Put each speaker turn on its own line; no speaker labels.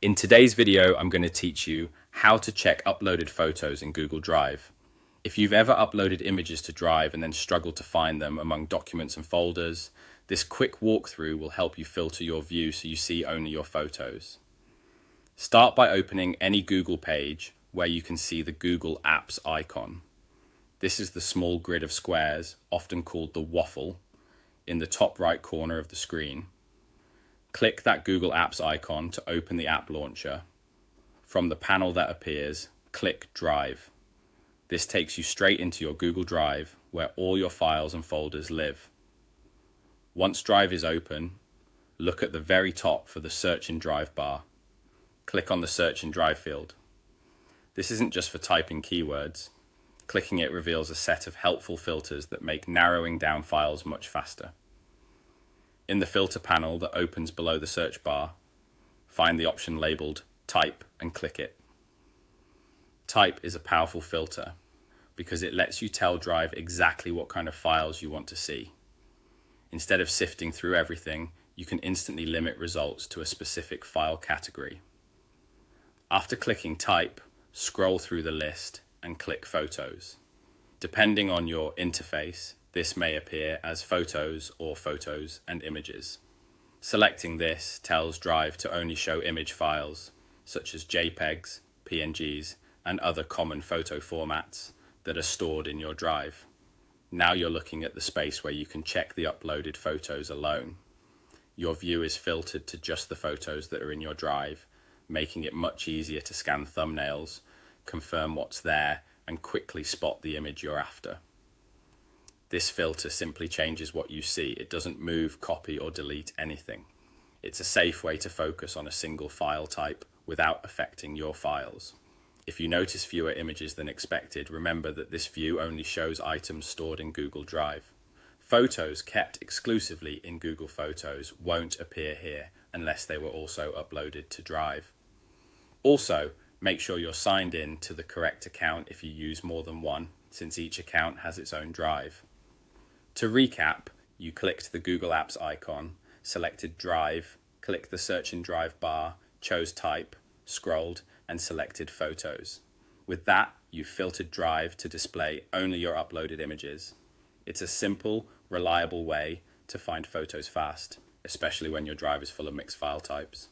In today's video, I'm going to teach you how to check uploaded photos in Google Drive. If you've ever uploaded images to Drive and then struggled to find them among documents and folders, this quick walkthrough will help you filter your view so you see only your photos. Start by opening any Google page where you can see the Google Apps icon. This is the small grid of squares, often called the waffle, in the top right corner of the screen. Click that Google Apps icon to open the app launcher. From the panel that appears, click Drive. This takes you straight into your Google Drive, where all your files and folders live. Once Drive is open, look at the very top for the Search in Drive bar. Click on the Search in Drive field. This isn't just for typing keywords. Clicking it reveals a set of helpful filters that make narrowing down files much faster. In the filter panel that opens below the search bar, find the option labeled Type and click it. Type is a powerful filter because it lets you tell Drive exactly what kind of files you want to see. Instead of sifting through everything, you can instantly limit results to a specific file category. After clicking Type, scroll through the list and click Photos. Depending on your interface, this may appear as Photos or Photos and Images. Selecting this tells Drive to only show image files, such as JPEGs, PNGs, and other common photo formats that are stored in your Drive. Now you're looking at the space where you can check the uploaded photos alone. Your view is filtered to just the photos that are in your Drive, making it much easier to scan thumbnails, confirm what's there, and quickly spot the image you're after. This filter simply changes what you see. It doesn't move, copy, or delete anything. It's a safe way to focus on a single file type without affecting your files. If you notice fewer images than expected, remember that this view only shows items stored in Google Drive. Photos kept exclusively in Google Photos won't appear here unless they were also uploaded to Drive. Also, make sure you're signed in to the correct account if you use more than one, since each account has its own Drive. To recap, you clicked the Google Apps icon, selected Drive, clicked the Search in Drive bar, chose Type, scrolled, and selected Photos. With that, you've filtered Drive to display only your uploaded images. It's a simple, reliable way to find photos fast, especially when your Drive is full of mixed file types.